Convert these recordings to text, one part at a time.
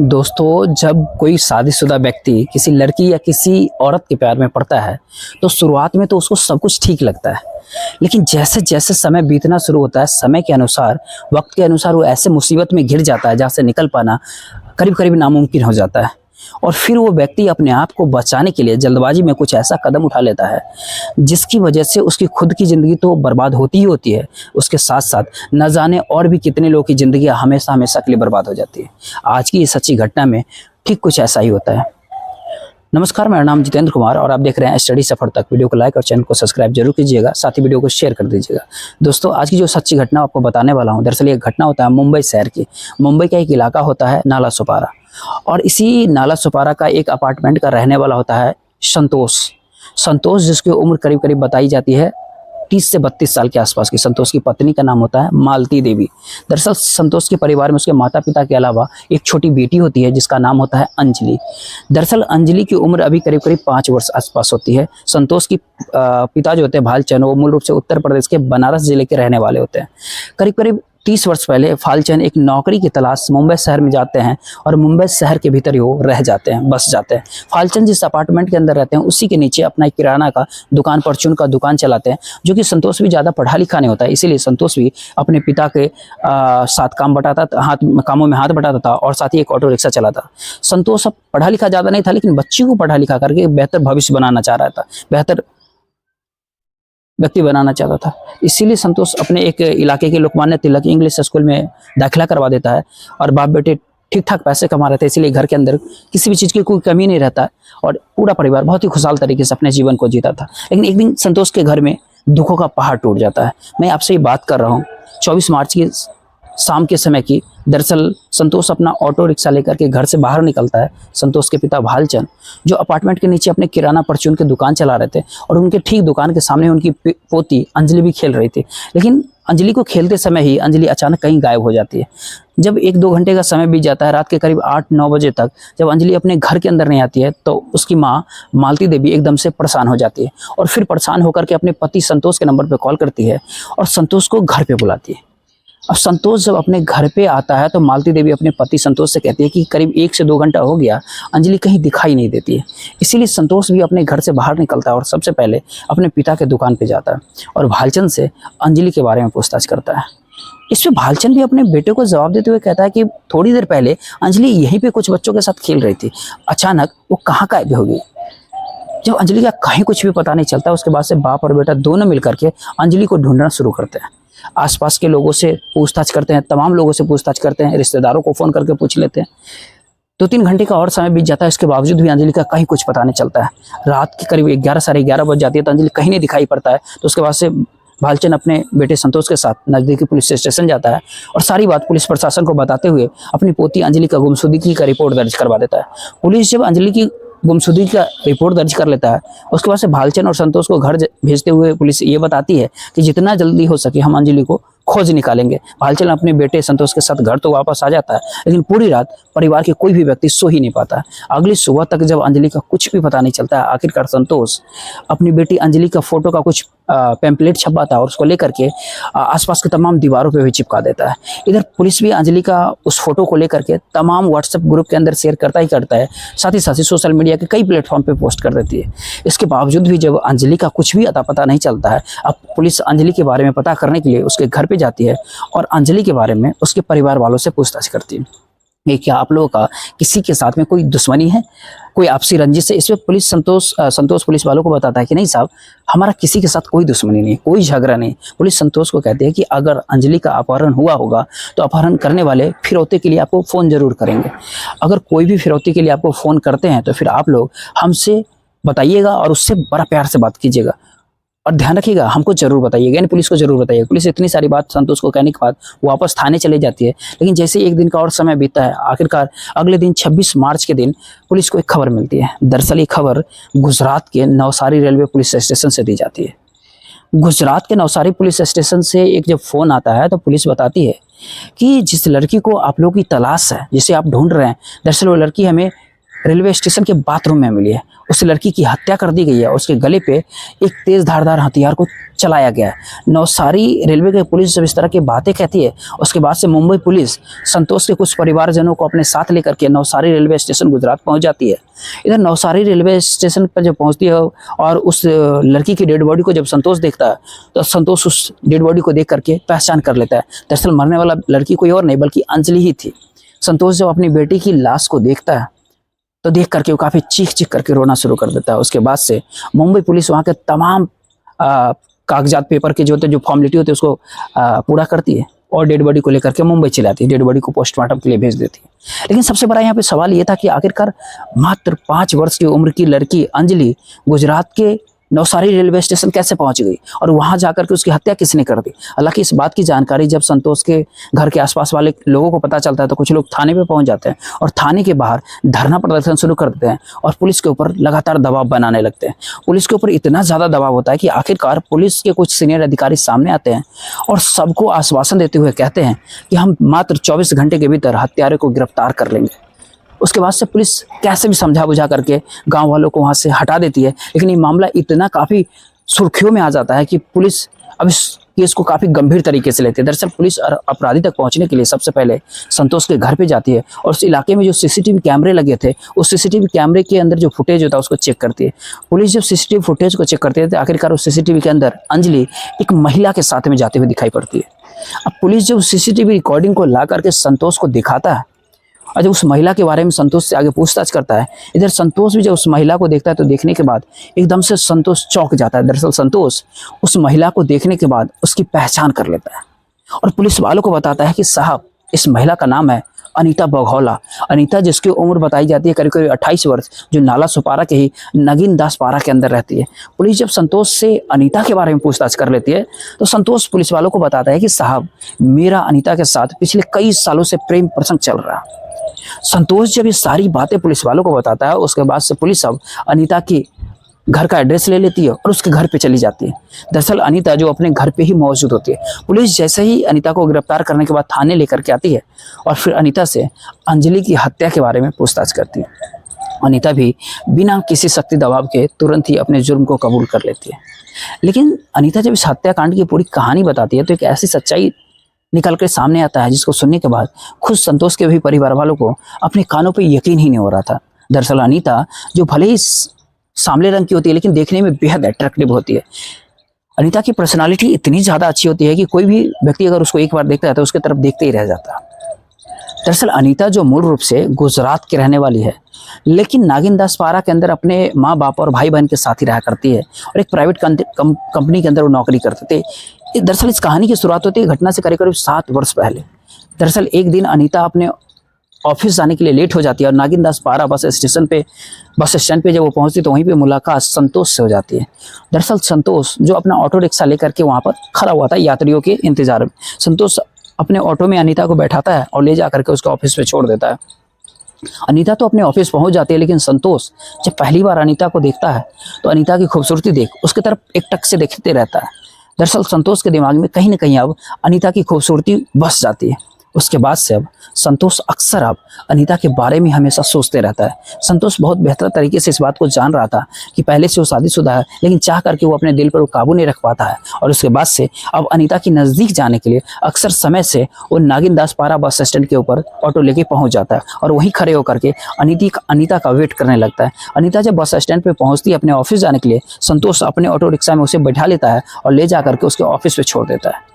दोस्तों, जब कोई शादीशुदा व्यक्ति किसी लड़की या किसी औरत के प्यार में पड़ता है तो शुरुआत में तो उसको सब कुछ ठीक लगता है। लेकिन जैसे जैसे समय बीतना शुरू होता है, समय के अनुसार, वक्त के अनुसार वो ऐसे मुसीबत में घिर जाता है जहाँ से निकल पाना करीब करीब नामुमकिन हो जाता है। और फिर वो व्यक्ति अपने आप को बचाने के लिए जल्दबाजी में कुछ ऐसा कदम उठा लेता है जिसकी वजह से उसकी खुद की ज़िंदगी तो बर्बाद होती ही होती है, उसके साथ साथ न जाने और भी कितने लोगों की ज़िंदगी हमेशा हमेशा के लिए बर्बाद हो जाती है। आज की इस सच्ची घटना में ठीक कुछ ऐसा ही होता है। नमस्कार, मेरा नाम जितेंद्र कुमार और आप देख रहे हैं स्टडी सफर तक। वीडियो को लाइक और चैनल को सब्सक्राइब जरूर कीजिएगा, साथ ही वीडियो को शेयर कर दीजिएगा। दोस्तों, आज की जो सच्ची घटना आपको बताने वाला हूं, दरअसल ये घटना होता है मुंबई शहर की। मुंबई का एक इलाका होता है नाला सोपारा, और इसी नाला सोपारा का एक अपार्टमेंट का रहने वाला होता है संतोष, जिसकी उम्र करीब करीब बताई जाती है 30 से 32 साल के आसपास की। संतोष की पत्नी का नाम होता है मालती देवी। दरअसल संतोष के परिवार में उसके माता पिता के अलावा एक छोटी बेटी होती है जिसका नाम होता है अंजलि। दरअसल अंजलि की उम्र अभी करीब करीब 5 वर्ष आसपास होती है। संतोष की पिता जो होते हैं भालचंद, वो मूल रूप से उत्तर प्रदेश के बनारस जिले के रहने वाले होते हैं। करीब करीब 30 वर्ष पहले फालचंद एक नौकरी की तलाश मुंबई शहर में जाते हैं और मुंबई शहर के भीतर ही वो रह जाते हैं, बस जाते हैं। फालचंद जिस अपार्टमेंट के अंदर रहते हैं उसी के नीचे अपना एक किराना का दुकान, परचून का दुकान चलाते हैं, जो कि संतोष भी ज़्यादा पढ़ा लिखा नहीं होता है। इसीलिए संतोष भी अपने पिता के साथ कामों में हाथ बटाता था और साथ ही एक ऑटो रिक्शा चलाता। संतोष अब पढ़ा लिखा ज़्यादा नहीं था, लेकिन बच्ची को पढ़ा लिखा करके बेहतर भविष्य बनाना चाह रहा था, बेहतर व्यक्ति बनाना चाहता था। इसीलिए संतोष अपने एक इलाके के लोकमान्य तिलक इंग्लिश स्कूल में दाखिला करवा देता है और बाप बेटे ठीक ठाक पैसे कमा रहे थे, इसीलिए घर के अंदर किसी भी चीज़ की कोई कमी नहीं रहता और पूरा परिवार बहुत ही खुशहाल तरीके से अपने जीवन को जीता था। लेकिन एक दिन संतोष के घर में दुखों का पहाड़ टूट जाता है। मैं आपसे ये बात कर रहा हूँ 24 मार्च की शाम के समय की। दरअसल संतोष अपना ऑटो रिक्शा लेकर के घर से बाहर निकलता है। संतोष के पिता भालचंद, जो अपार्टमेंट के नीचे अपने किराना परचून की दुकान चला रहे थे, और उनके ठीक दुकान के सामने उनकी पोती अंजलि भी खेल रही थी। लेकिन अंजलि को खेलते समय ही अंजलि अचानक कहीं गायब हो जाती है। जब 1-2 घंटे का समय बीत जाता है, रात के करीब 8-9 बजे तक, जब अंजलि अपने घर के अंदर नहीं आती है तो उसकी माँ मालती देवी एकदम से परेशान हो जाती है और फिर परेशान होकर के अपने पति संतोष के नंबर पर कॉल करती है और संतोष को घर पे बुलाती है। अब संतोष जब अपने घर पे आता है तो मालती देवी अपने पति संतोष से कहती है कि करीब 1 से 2 घंटा हो गया, अंजलि कहीं दिखाई नहीं देती है। इसीलिए संतोष भी अपने घर से बाहर निकलता है और सबसे पहले अपने पिता के दुकान पे जाता है और भालचंद से अंजलि के बारे में पूछताछ करता है। इसमें भालचंद भी अपने बेटे को जवाब देते हुए कहता है कि थोड़ी देर पहले अंजलि यहीं पे कुछ बच्चों के साथ खेल रही थी, अचानक वो कहाँ गायब हो गई। जब अंजलि का कहीं कुछ भी पता नहीं चलता, उसके बाद से बाप और बेटा दोनों मिलकर के अंजलि को ढूंढना शुरू करते हैं। आसपास के लोगों से पूछताछ करते हैं, तमाम लोगों से पूछताछ करते हैं, रिश्तेदारों को फोन करके पूछ लेते हैं। 2-3 घंटे का और समय बीत जाता है, इसके बावजूद भी अंजलि का कहीं कुछ पता नहीं चलता है। रात की करीब 11 साढ़े 11 बज जाती है तो अंजलि कहीं नहीं दिखाई पड़ता है। तो उसके बाद से भालचंद अपने बेटे संतोष के साथ नजदीकी पुलिस स्टेशन जाता है और सारी बात पुलिस प्रशासन को बताते हुए अपनी पोती अंजलि का गुमशुदगी का रिपोर्ट दर्ज करवा देता है। पुलिस जब अंजलि की गुमशुदगी का रिपोर्ट दर्ज कर लेता है, उसके बाद से भालचंद और संतोष को घर भेजते हुए पुलिस ये बताती है कि जितना जल्दी हो सके हम अंजलि को खोज निकालेंगे। भालचंद अपने बेटे संतोष के साथ घर तो वापस आ जाता है, लेकिन पूरी रात परिवार के कोई भी व्यक्ति सो ही नहीं पाता। अगली सुबह तक जब अंजलि का कुछ भी पता नहीं चलता है, आखिरकार संतोष अपनी बेटी अंजलि का फोटो का कुछ पैम्पलेट छपाता है और उसको लेकर के आसपास के तमाम दीवारों पे भी चिपका देता है। इधर पुलिस भी अंजलि का उस फोटो को लेकर के तमाम व्हाट्सएप ग्रुप के अंदर शेयर करता है, साथ ही सोशल मीडिया के कई प्लेटफॉर्म पे पोस्ट कर देती है। इसके बावजूद भी जब अंजलि का कुछ भी अता पता नहीं चलता है, अब पुलिस अंजलि के बारे में पता करने के लिए उसके घर पे जाती है और अंजलि के बारे में उसके परिवार वालों से पूछताछ करती है कि क्या आप लोगों का किसी के साथ में कोई दुश्मनी है, कोई आपसी रंजिश है। इसमें पुलिस संतोष पुलिस वालों को बताता है कि नहीं साहब, हमारा किसी के साथ कोई दुश्मनी नहीं, कोई झगड़ा नहीं। पुलिस संतोष को कहती है कि अगर अंजलि का अपहरण हुआ होगा तो अपहरण करने वाले फिरौती के लिए आपको फ़ोन जरूर करेंगे। अगर कोई भी फिरौती के लिए आपको फ़ोन करते हैं तो फिर आप लोग हमसे बताइएगा और उससे बड़ा प्यार से बात कीजिएगा और ध्यान रखिएगा, हमको जरूर बताइएगा, यानी पुलिस को जरूर बताइएगा। पुलिस इतनी सारी बात संतोष को कहने के बाद वापस थाने चले जाती है। लेकिन जैसे एक दिन का और समय बीतता है, आखिरकार अगले दिन 26 मार्च के दिन पुलिस को एक खबर मिलती है। दरअसल ये खबर गुजरात के नवसारी रेलवे पुलिस स्टेशन से दी जाती है। गुजरात के नवसारी पुलिस स्टेशन से एक जब फोन आता है तो पुलिस बताती है कि जिस लड़की को आप लोगों की तलाश है, जिसे आप ढूंढ रहे हैं, दरअसल वो लड़की हमें रेलवे स्टेशन के बाथरूम में मिली है। उस लड़की की हत्या कर दी गई है। उसके गले पे एक तेज धारदार हथियार को चलाया गया है। नवसारी रेलवे की पुलिस जब इस तरह की बातें कहती है, उसके बाद से मुंबई पुलिस संतोष के कुछ परिवारजनों को अपने साथ लेकर के नवसारी रेलवे स्टेशन गुजरात पहुंच जाती है। इधर नवसारी रेलवे स्टेशन पर जब पहुंचती है और उस लड़की की डेड बॉडी को जब संतोष देखता है, तो संतोष उस डेड बॉडी को देख करके पहचान कर लेता है। दरअसल मरने वाला लड़की कोई और नहीं बल्कि अंजलि ही थी। संतोष जब अपनी बेटी की लाश को देखता है तो देख करके वो काफ़ी चीख चीख करके रोना शुरू कर देता है। उसके बाद से मुंबई पुलिस वहाँ के तमाम कागजात पेपर के जो होते, जो फॉर्मेलिटी होती है, उसको पूरा करती है और डेड बॉडी को लेकर के मुंबई चली आती है। डेड बॉडी को पोस्टमार्टम के लिए भेज देती है। लेकिन सबसे बड़ा यहाँ पे सवाल ये था कि आखिरकार मात्र 5 वर्ष की उम्र की लड़की अंजलि गुजरात के नवसारी रेलवे स्टेशन कैसे पहुंच गई और वहां जाकर के उसकी हत्या किसने कर दी। हालांकि इस बात की जानकारी जब संतोष के घर के आसपास वाले लोगों को पता चलता है तो कुछ लोग थाने पे पहुंच जाते हैं और थाने के बाहर धरना प्रदर्शन शुरू कर देते हैं और पुलिस के ऊपर लगातार दबाव बनाने लगते हैं। पुलिस के ऊपर इतना ज़्यादा दबाव होता है कि आखिरकार पुलिस के कुछ सीनियर अधिकारी सामने आते हैं और सबको आश्वासन देते हुए कहते हैं कि हम मात्र 24 घंटे के भीतर हत्यारे को गिरफ्तार कर लेंगे। उसके बाद से पुलिस कैसे भी समझा बुझा करके गांव वालों को वहां से हटा देती है। लेकिन ये मामला इतना काफ़ी सुर्खियों में आ जाता है कि पुलिस अब इस केस को काफ़ी गंभीर तरीके से लेती है। दरअसल पुलिस अपराधी तक पहुंचने के लिए सबसे पहले संतोष के घर पे जाती है और उस इलाके में जो सीसीटीवी कैमरे लगे थे, उस सीसीटीवी कैमरे के अंदर जो फुटेज होता है उसको चेक करती है। पुलिस जब सीसीटीवी फुटेज को चेक करती है तो आखिरकार उस सीसीटीवी के अंदर अंजलि एक महिला के साथ में जाते हुए दिखाई पड़ती है। अब पुलिस जब सीसीटीवी रिकॉर्डिंग को ला करके संतोष को दिखाता है और जब उस महिला के बारे में संतोष से आगे पूछताछ करता है, इधर संतोष भी जब उस महिला को देखता है तो देखने के बाद एकदम से संतोष चौंक जाता है। दरअसल संतोष उस महिला को देखने के बाद उसकी पहचान कर लेता है और पुलिस वालों को बताता है कि साहब, इस महिला का नाम है अनीता बघौला। अनीता जिसकी उम्र बताई जाती है करीब करीब 28 वर्ष, जो नाला सुपारा के ही नगीन दास पारा के अंदर रहती है। पुलिस जब संतोष से अनीता के बारे में पूछताछ कर लेती है तो संतोष पुलिस वालों को बताता है कि साहब, मेरा अनीता के साथ पिछले कई सालों से प्रेम प्रसंग चल रहा है। संतोष जब ये सारी बातें पुलिस वालों को बताता है, उसके बाद से पुलिस अब अनीता की घर का एड्रेस ले लेती है और उसके घर पे चली जाती है। दरअसल अनीता जो अपने घर पे ही मौजूद होती है। पुलिस जैसे ही अनीता को गिरफ्तार करने के बाद थाने लेकर के आती है और फिर अनीता से अंजलि की हत्या के बारे में पूछताछ करती है। अनीता भी बिना किसी सख्ती दबाव के तुरंत ही अपने जुर्म को कबूल कर लेती है। लेकिन अनीता जब इस हत्याकांड की पूरी कहानी बताती है तो एक ऐसी सच्चाई निकल कर सामने आता है जिसको सुनने के बाद खुद संतोष के भी परिवार वालों को अपने कानों पे यकीन ही नहीं हो रहा था। दरअसल अनीता जो भले ही सांवले रंग की होती है लेकिन देखने में बेहद अट्रैक्टिव होती है। अनीता की पर्सनालिटी इतनी ज़्यादा अच्छी होती है कि कोई भी व्यक्ति अगर उसको एक बार देखता है तो उसकी तरफ देखते ही रह जाता है। दरअसल अनीता जो मूल रूप से गुजरात की रहने वाली है, लेकिन नागिन दास पारा के अंदर अपने माँ बाप और भाई बहन के साथ ही रहा करती है और एक प्राइवेट कंपनी के अंदर वो नौकरी करते थे। दरअसल इस कहानी की शुरुआत होती है घटना से करीब करीब 7 वर्ष पहले। दरअसल एक दिन अनीता अपने ऑफिस जाने के लिए लेट हो जाती है और नागिन दास पारा बस स्टैंड पे जब वो पहुंचती तो वहीं पे मुलाकात संतोष से हो जाती है। दरअसल संतोष जो अपना ऑटो रिक्शा लेकर के वहाँ पर खड़ा हुआ था यात्रियों के इंतजार में, संतोष अपने ऑटो में अनीता को बैठाता है और ले जा करके उसके ऑफिस में छोड़ देता है। अनीता तो अपने ऑफिस पहुंच जाती है, लेकिन संतोष जब पहली बार अनीता को देखता है तो अनीता की खूबसूरती देख उसकी तरफ एक टक से देखते रहता है। दरअसल संतोष के दिमाग में कहीं ना कहीं अब अनीता की खूबसूरती बस जाती है। उसके बाद से अब संतोष अक्सर अब अनीता के बारे में हमेशा सोचते रहता है। संतोष बहुत बेहतर तरीके से इस बात को जान रहा था कि पहले से वो शादीशुदा है, लेकिन चाह करके वो अपने दिल पर वो काबू नहीं रख पाता है और उसके बाद से अब अनीता की नज़दीक जाने के लिए अक्सर समय से वो नागिन दास पारा बस स्टैंड के ऊपर ऑटो लेके पहुंच जाता है और वहीं खड़े होकर के अनीता का वेट करने लगता है। अनीता जब बस स्टैंड पर पहुँचती है अपने ऑफिस जाने के लिए, संतोष अपने ऑटो रिक्शा में उसे बैठा लेता है और ले जा करके उसके ऑफिस पे छोड़ देता है।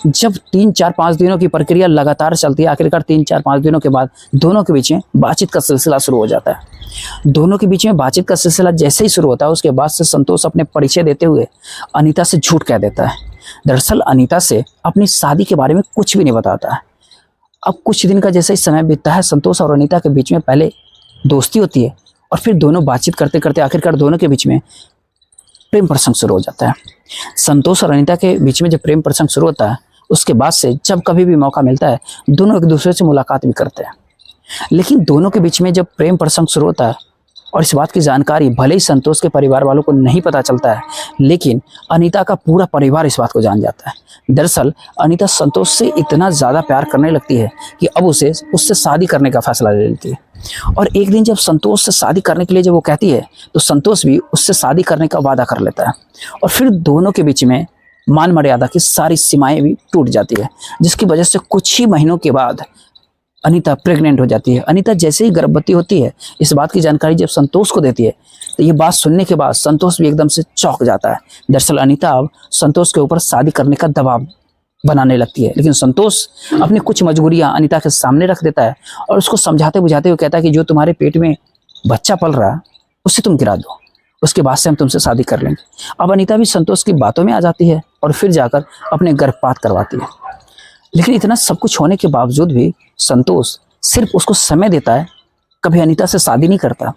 जब 3-4-5 दिनों की प्रक्रिया लगातार चलती है, आखिरकार 3-4-5 दिनों के बाद दोनों के बीच में बातचीत का सिलसिला शुरू हो जाता है। दोनों के बीच में बातचीत का सिलसिला जैसे ही शुरू होता है उसके बाद से संतोष अपने परिचय देते हुए अनीता से झूठ कह देता है। दरअसल अनीता से अपनी शादी के बारे में कुछ भी नहीं बताता है। अब कुछ दिन का जैसे ही समय बीतता है, संतोष और अनीता के बीच में पहले दोस्ती होती है और फिर दोनों बातचीत करते करते आखिरकार दोनों के बीच में प्रेम प्रसंग शुरू हो जाता है। संतोष और अनीता के बीच में जब प्रेम प्रसंग शुरू होता है उसके बाद से जब कभी भी मौका मिलता है दोनों एक दूसरे से मुलाकात भी करते हैं। लेकिन दोनों के बीच में जब प्रेम प्रसंग शुरू होता है और इस बात की जानकारी भले ही संतोष के परिवार वालों को नहीं पता चलता है, लेकिन अनीता का पूरा परिवार इस बात को जान जाता है। दरअसल अनीता संतोष से इतना ज़्यादा प्यार करने लगती है कि अब उससे शादी करने का फैसला ले लेती है। और एक दिन जब संतोष से शादी करने के लिए जब वो कहती है तो संतोष भी उससे शादी करने का वादा कर लेता है और फिर दोनों के बीच में मान मर्यादा की सारी सीमाएं भी टूट जाती है, जिसकी वजह से कुछ ही महीनों के बाद अनीता प्रेग्नेंट हो जाती है। अनीता जैसे ही गर्भवती होती है, इस बात की जानकारी जब संतोष को देती है, तो ये बात सुनने के बाद संतोष भी एकदम से चौंक जाता है। दरअसल अनीता अब संतोष के ऊपर शादी करने का दबाव बनाने लगती है, लेकिन संतोष अपनी कुछ मजबूरियां अनीता के सामने रख देता है और उसको समझाते बुझाते हुए कहता है कि जो तुम्हारे पेट में बच्चा पल रहा है उसे तुम गिरा दो, उसके बाद से हम तुमसे शादी कर लेंगे। अब अनीता भी संतोष की बातों में आ जाती है और फिर जाकर अपने गर्भपात करवाती है। लेकिन इतना सब कुछ होने के बावजूद भी संतोष सिर्फ उसको समय देता है, कभी अनीता से शादी नहीं करता।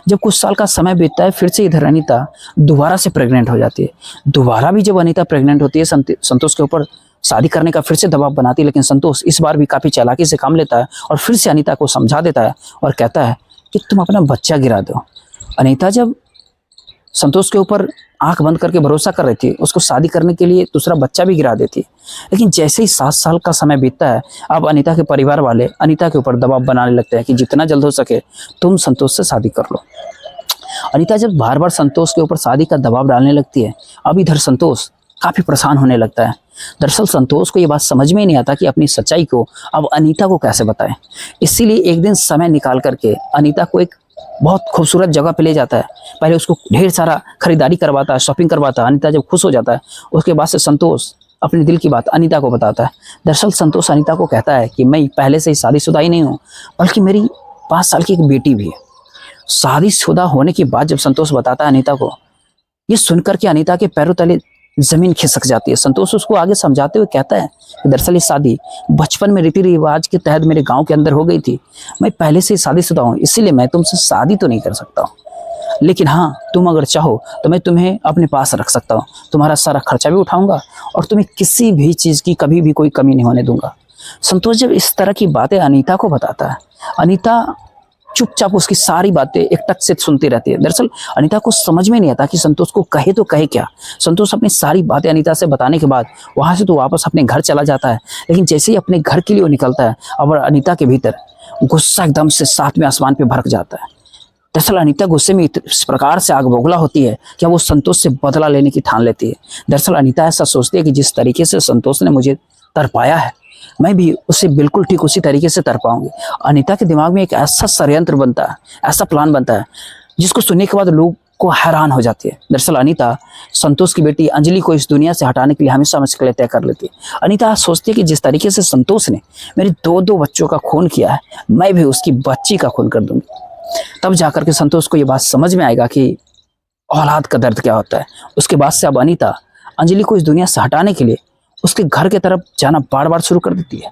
जब कुछ साल का समय बीतता है, फिर से इधर अनीता दोबारा से प्रेग्नेंट हो जाती है। दोबारा भी जब अनीता प्रेग्नेंट होती है, संतोष के ऊपर शादी करने का फिर से दबाव बनाती है, लेकिन संतोष इस बार भी काफी चालाकी से काम लेता है और फिर से अनीता को समझा देता है और कहता है कि तुम अपना बच्चा गिरा दो। अनीता जब संतोष के ऊपर आंख बंद करके भरोसा कर रही थी, उसको शादी करने के लिए दूसरा बच्चा भी गिरा देती। लेकिन जैसे ही 7 साल का समय बीतता है, अब अनीता के परिवार वाले अनीता के ऊपर दबाव बनाने लगते हैं कि जितना जल्द हो सके तुम संतोष से शादी कर लो। अनीता जब बार बार संतोष के ऊपर शादी का दबाव डालने लगती है, अब इधर संतोष काफी परेशान होने लगता है। दरअसल संतोष को ये बात समझ में ही नहीं आता कि अपनी सच्चाई को अब अनीता को कैसे बताएं। इसीलिए एक दिन समय निकाल करके अनीता को एक बहुत खूबसूरत जगह पे ले जाता है। पहले उसको ढेर सारा खरीदारी करवाता है, शॉपिंग करवाता है। अनीता जब खुश हो जाता है, उसके बाद से संतोष अपने दिल की बात अनीता को बताता है। दरअसल संतोष अनीता को कहता है कि मैं पहले से ही शादीशुदा ही नहीं हूँ, बल्कि मेरी 5 साल की एक बेटी भी है। शादीशुदा होने के बाद जब संतोष बताता है अनीता को, ये सुनकर के अनीता के पैरों तले जमीन खिसक जाती है। संतोष उसको आगे समझाते हुए कहता है कि दरअसल ये शादी बचपन में रीति रिवाज के तहत मेरे गांव के अंदर हो गई थी। मैं पहले से ही शादीशुदा हूँ, इसीलिए मैं तुमसे शादी तो नहीं कर सकता हूँ, लेकिन हाँ, तुम अगर चाहो तो मैं तुम्हें अपने पास रख सकता हूँ। तुम्हारा सारा खर्चा भी उठाऊंगा और तुम्हें किसी भी चीज की कभी भी कोई कमी नहीं होने दूंगा। संतोष जब इस तरह की बातें अनीता को बताता है, अनीता चुपचाप उसकी सारी बातें एकटक से सुनती रहती है। दरअसल अनीता को समझ में नहीं आता कि संतोष को कहे तो कहे क्या। संतोष अपनी सारी बातें अनीता से बताने के बाद वहां से तो वापस अपने घर चला जाता है, लेकिन जैसे ही अपने घर के लिए वो निकलता है, अब अनीता के भीतर गुस्सा एकदम से 7वें आसमान पे भड़क जाता है। दरअसल अनीता गुस्से में इस प्रकार से आग बबूला होती है कि वो संतोष से बदला लेने की ठान लेती है। दरअसल अनीता ऐसा सोचती है कि जिस तरीके से संतोष ने मुझे तरपाया है, मैं भी उसे बिल्कुल ठीक उसी तरीके से तरपाऊंगी। अनीता के दिमाग में एक ऐसा षड्यंत्र बनता है, ऐसा प्लान बनता है, जिसको सुनने के बाद लोग को हैरान हो जाती है। दरअसल अनीता संतोष की बेटी अंजलि को इस दुनिया से हटाने के लिए हमेशा मुश्किलें तय कर लेती है। अनीता सोचती है कि जिस तरीके से संतोष ने मेरे 2 बच्चों का खून किया है, मैं भी उसकी बच्ची का खून कर दूंगी। तब जाकर के संतोष को ये बात समझ में आएगा कि औलाद का दर्द क्या होता है। उसके बाद से अब अनीता अंजलि को इस दुनिया से हटाने के लिए उसके घर की तरफ जाना बार बार शुरू कर देती है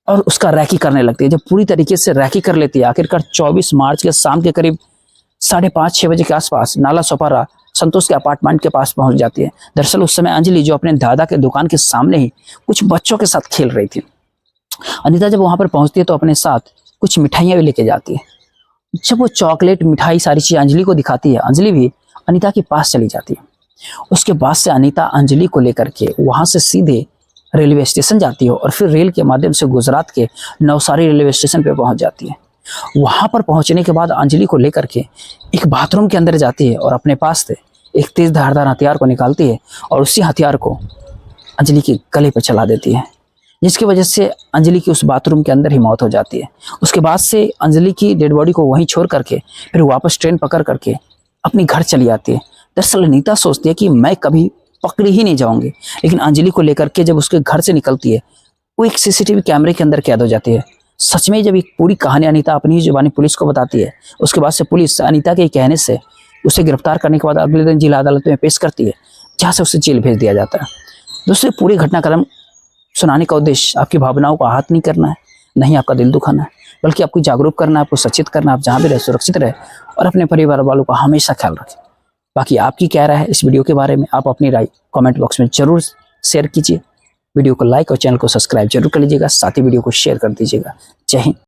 और उसका रैकी करने लगती है। जब पूरी तरीके से रैकी कर लेती है, आखिरकार 24 मार्च के शाम के करीब 5:30-6 बजे के आसपास नाला सोपारा संतोष के अपार्टमेंट के पास पहुंच जाती है। दरअसल उस समय अंजलि जो अपने दादा के दुकान के सामने ही कुछ बच्चों के साथ खेल रही थी। अनीता जब वहां पर पहुंचती है तो अपने साथ कुछ मिठाइयां भी लेके जाती है। जब वो चॉकलेट, मिठाई, सारी चीजें अंजलि को दिखाती है, अंजलि भी अनीता के पास चली जाती है। उसके बाद से अनीता अंजलि को लेकर के वहां से सीधे रेलवे स्टेशन जाती है और फिर रेल के माध्यम से गुजरात के नवसारी रेलवे स्टेशन पे पहुंच जाती है। वहां पर पहुंचने के बाद अंजलि को लेकर के एक बाथरूम के अंदर जाती है और अपने पास से एक तेज धारदार हथियार को निकालती है और उसी हथियार को अंजलि के गले पर चला देती है, जिसकी वजह से अंजलि की उस बाथरूम के अंदर ही मौत हो जाती है। उसके बाद से अंजलि की डेड बॉडी को वहीं छोड़ करके फिर वापस ट्रेन पकड़ करके अपनी घर चली आती है। दरअसल अनीता सोचती है कि मैं कभी पकड़ी ही नहीं जाऊंगी, लेकिन अंजलि को लेकर के जब उसके घर से निकलती है, वो एक सीसीटीवी कैमरे के अंदर कैद हो जाती है। सच में जब एक पूरी कहानी अनीता अपनी ही जुबानी पुलिस को बताती है, उसके बाद से पुलिस अनीता के कहने से उसे गिरफ्तार करने के बाद अगले दिन जिला अदालत में पेश करती है, जहाँ से उसे जेल भेज दिया जाता है। दोस्तों, पूरी घटनाक्रम सुनाने का उद्देश्य आपकी भावनाओं को आहत नहीं करना है, नहीं आपका दिल दुखाना है, बल्कि आपको जागरूक करना है, आपको सचेत करना है। आप जहाँ भी रहे सुरक्षित रहे और अपने परिवार वालों का हमेशा ख्याल रखें। बाकी आपकी क्या राय है इस वीडियो के बारे में, आप अपनी राय कमेंट बॉक्स में जरूर शेयर कीजिए। वीडियो को लाइक और चैनल को सब्सक्राइब जरूर कर लीजिएगा, साथ ही वीडियो को शेयर कर दीजिएगा। जय हिंद।